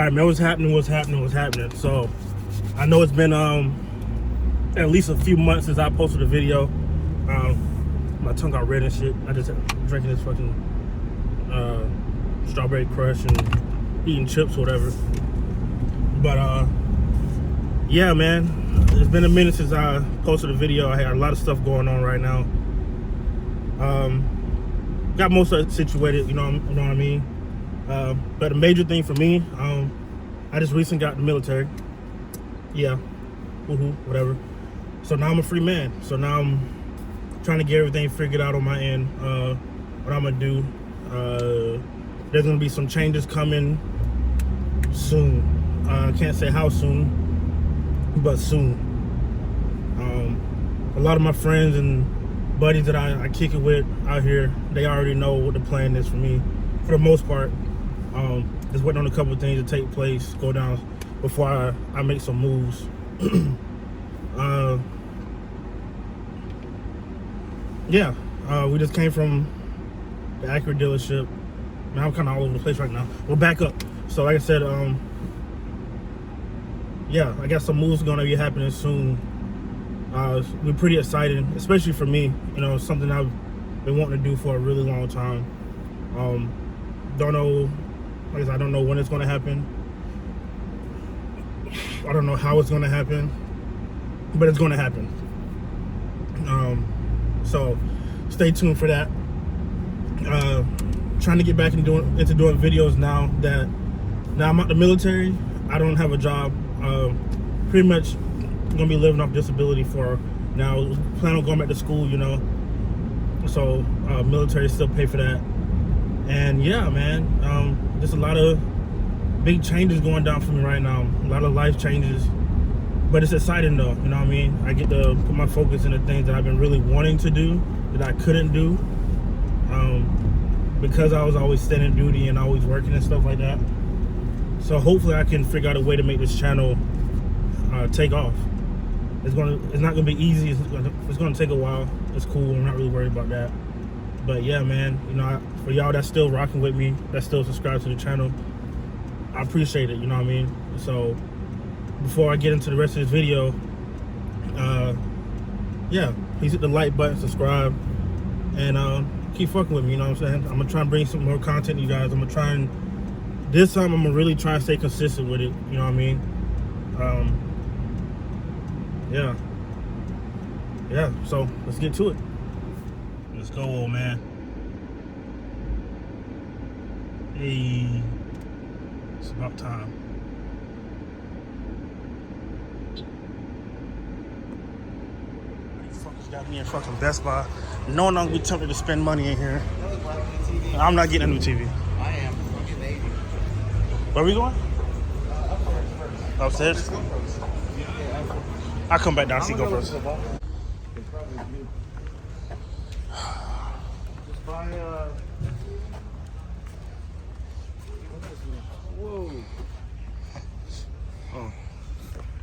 right, man, what's happening? So, I know it's been at least a few months since I posted a video. My tongue got red and shit. I just drinking this fucking strawberry crush and eating chips or whatever. But yeah, man, it's been a minute since I posted a video. I had a lot of stuff going on right now. Got most of it situated, you know what I mean. But a major thing for me, I just recently got in the military. Yeah, whatever. So now I'm a free man. So now I'm trying to get everything figured out on my end. What I'm gonna do. There's gonna be some changes coming soon. I can't say how soon, but soon. A lot of my friends and buddies that I kick it with out here, they already know what the plan is for me, for the most part. Just waiting on a couple of things to take place, go down before I make some moves. Yeah, we just came from the Acura dealership. Man, I'm kind of all over the place right now. We'll back up. So like I said, yeah, I got some moves gonna be happening soon. We're pretty excited, especially for me. You know, something I've been wanting to do for a really long time. Don't know, like I said, I don't know when it's gonna happen. I don't know how it's gonna happen, but it's gonna happen. So stay tuned for that. Trying to get back into doing videos now that I'm out the military. I don't have a job. Pretty much gonna be living off disability for now. Plan on going back to school, you know. So military still pay for that. And yeah, man, just a lot of big changes going down for me right now. A lot of life changes, but it's exciting though. You know what I mean? I get to put my focus in the things that I've been really wanting to do that I couldn't do, because I was always standing duty and always working and stuff like that. So hopefully I can figure out a way to make this channel take off. It's not gonna be easy. It's gonna take a while. It's cool. I'm not really worried about that. But yeah, man, you know, for y'all that's still rocking with me, that still subscribe to the channel, I appreciate it. You know what I mean? So before I get into the rest of this video, yeah, please hit the like button, subscribe, and keep fucking with me. You know what I'm saying? I'm gonna try and bring some more content to you guys. I'm gonna try and this time I'm gonna really try and stay consistent with it. You know what I mean? Yeah, so let's get to it. Let's go, old man. Hey, it's about time. These fuckers got me in fucking Best Buy, knowing I'm gonna be tempted to spend money in here. I'm not getting a new TV. I am. Where are we going? Upstairs? I'll come back down and see go first. Just buy whoa. Oh.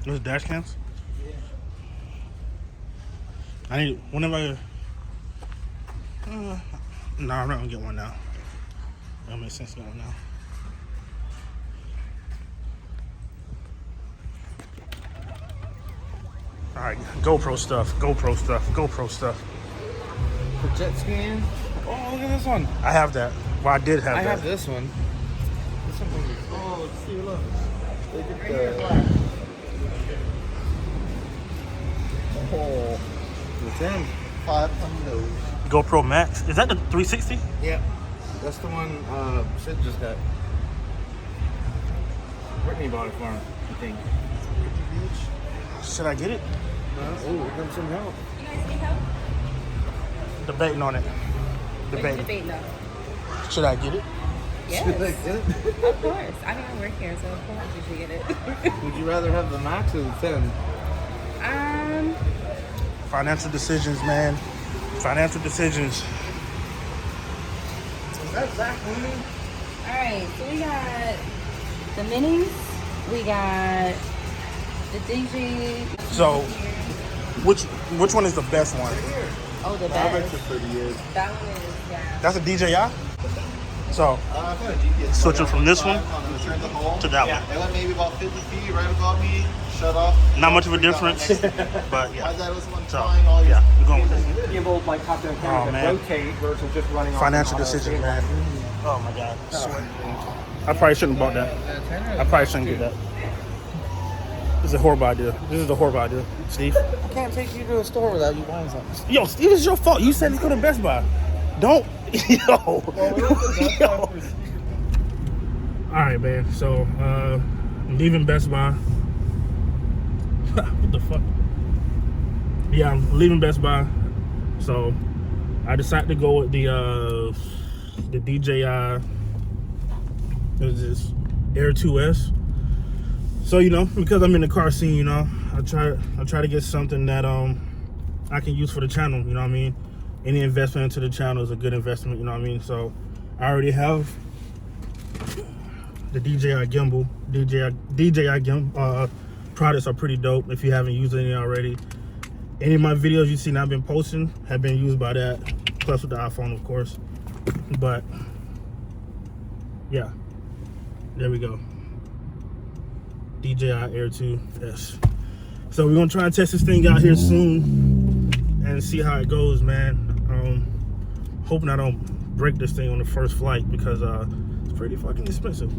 Those dash cams? Yeah. I need, whenever no, I'm not gonna get one now. That makes sense to get one now. Alright, GoPro stuff. For jet skiing? Oh, look at this one. I have that. Well, I did have I that. have this one. This one was, oh, let's see, look. Look at oh, the 10. 500. GoPro Max. Is that the 360? Yeah. That's the one Sid just got. Brittany bought it for him, I think. Should I get it? Oh, here comes some help. You guys need help? Debating on it. What are you debating on? Should I get it? Yes, Should I get it? of course. I mean, I work here, so of course you should get it. Would you rather have the Max or the 10? Financial decisions, man. Financial decisions. Is that Zach winning? Alright, so we got the minis, we got the DJ. So, which one is the best one? Oh, the I bet best. you 38. That one is, yeah. That's a DJI? So I found a GPS. switching from this one I'm gonna turn the home. to that Yeah. one. It went maybe about 50 feet right above me. Shut off. Not much of a Got my difference, next- but My yeah. dad was the one So trying all these. yeah, we're going with this one. Gimbal like top down Oh, camera man. that rotate versus just running off Financial on auto. decision, man. Oh my god. I probably shouldn't have bought that. I probably shouldn't do that. This is a horrible idea. This is a horrible idea, Steve. I can't take you to a store without you buying something. Yo, Steve, it's your fault. You said let's go to Best Buy. Don't. Yo. Yo. All right, man. So, I'm leaving Best Buy. What the fuck? Yeah, I'm leaving Best Buy. So, I decided to go with the DJI. What is this? Air 2S. So, you know, because I'm in the car scene, you know, I try to get something that I can use for the channel. You know what I mean? Any investment into the channel is a good investment. You know what I mean? So, I already have the DJI gimbal. DJI gimbal products are pretty dope. If you haven't used any already, any of my videos you see I've been posting have been used by that, plus with the iPhone, of course. But yeah, there we go. DJI Air 2S. So we're gonna try and test this thing out here soon and see how it goes, man. Hoping I don't break this thing on the first flight because it's pretty fucking expensive.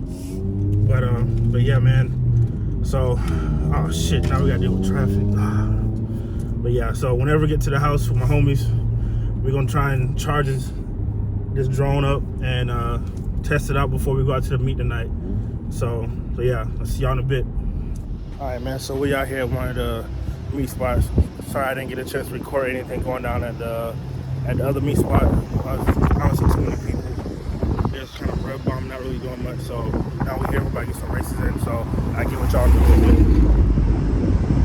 But yeah, man. So, oh shit, now we gotta deal with traffic. But yeah, so whenever we get to the house with my homies, we're gonna try and charge this drone up and test it out before we go out to the meet tonight. So yeah, I'll see y'all in a bit. All right, man, so we out here at one of the meet spots. Sorry I didn't get a chance to record anything going down at the other meet spot. I don't see too many people. There's kind of red bomb, not really doing much. So now we're here, we're about to get some races in. So I get with y'all in a little bit.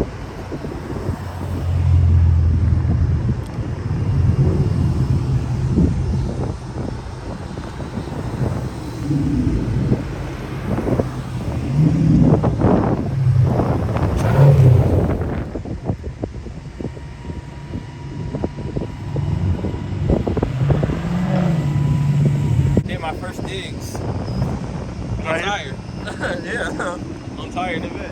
Did my first digs. I'm Right. tired. Yeah, I'm tired of it.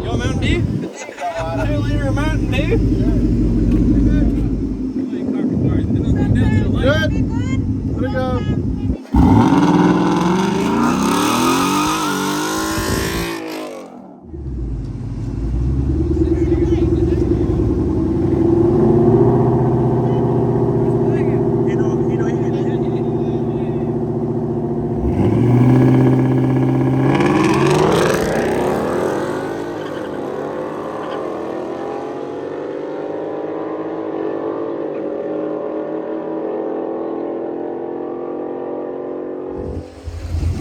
Yo, Mountain Dew? 2 liter of Mountain Dew? Good. Let it go.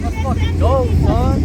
Let's fucking go, son.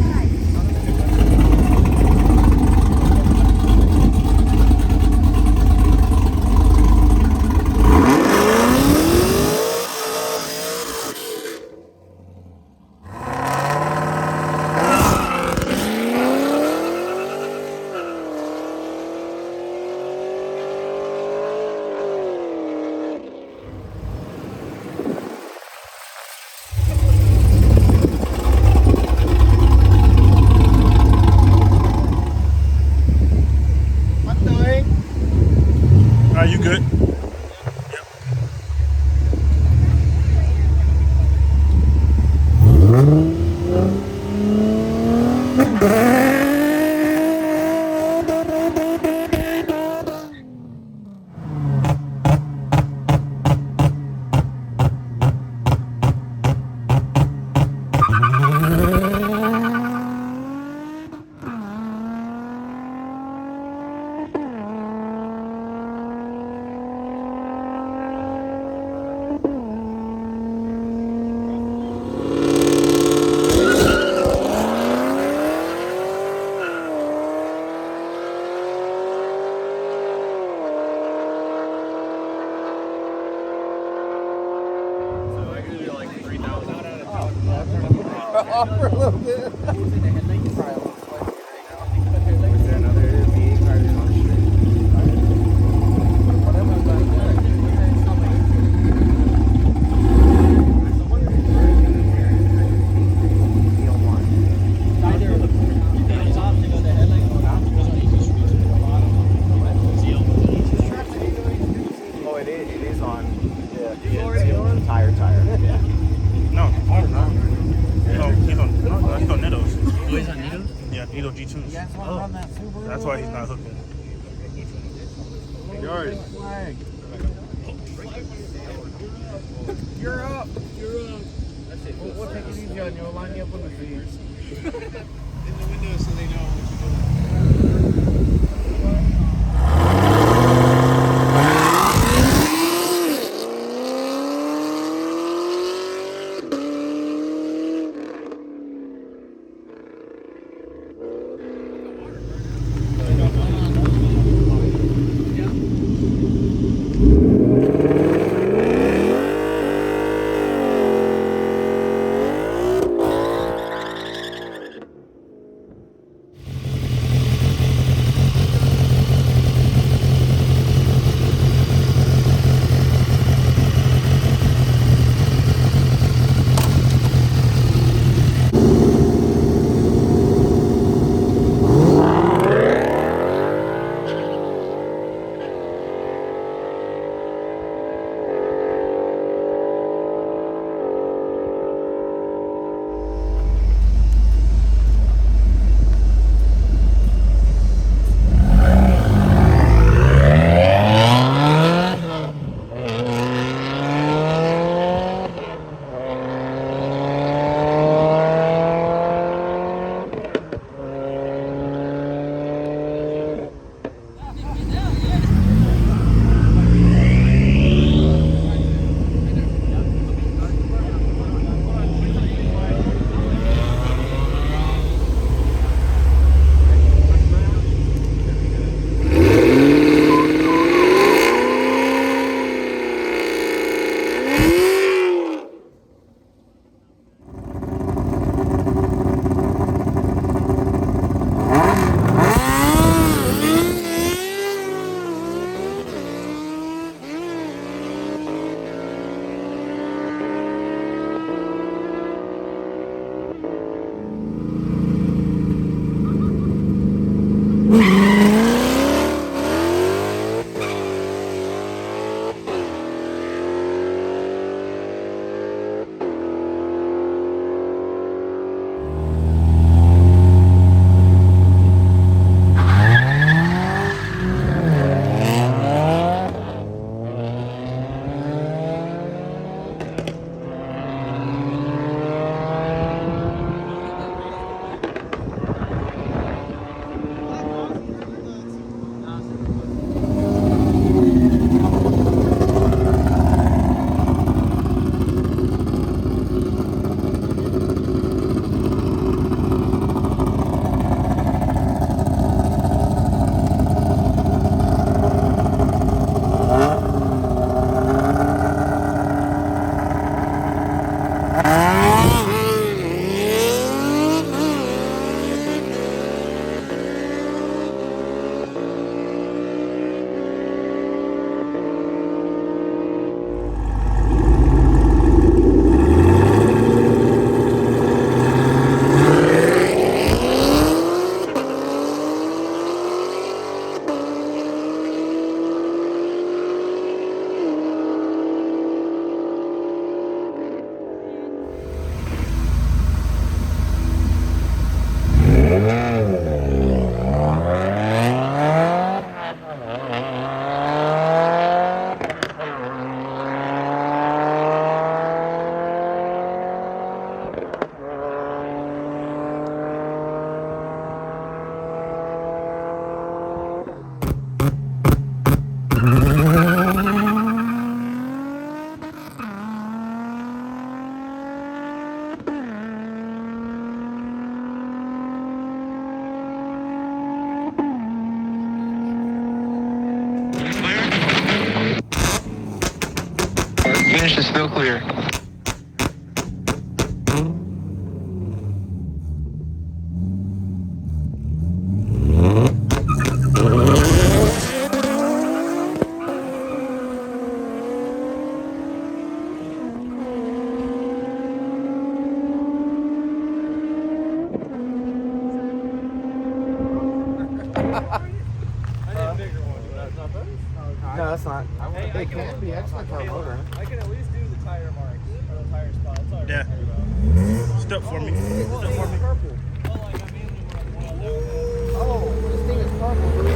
off for a little bit. Is there another V car on the street? Oh, it is on. Yeah, tire. Yeah. No, oh, no. He's on Nittos. Oh, he's on Nito? Yeah, Nitto G2s. That's why he's not hooking. Yours. You're up. We'll take it easy on you. We'll line you up on the feet. In the window so they know what you're doing. Finish is still clear. No, that's not. It can be. That's my car motor. I can at least do the tire marks or the tire spot. That's all I Yeah. care about. Step for me. Step for me. Purple. Well, like, I mainly want one of those. Oh, this thing is purple.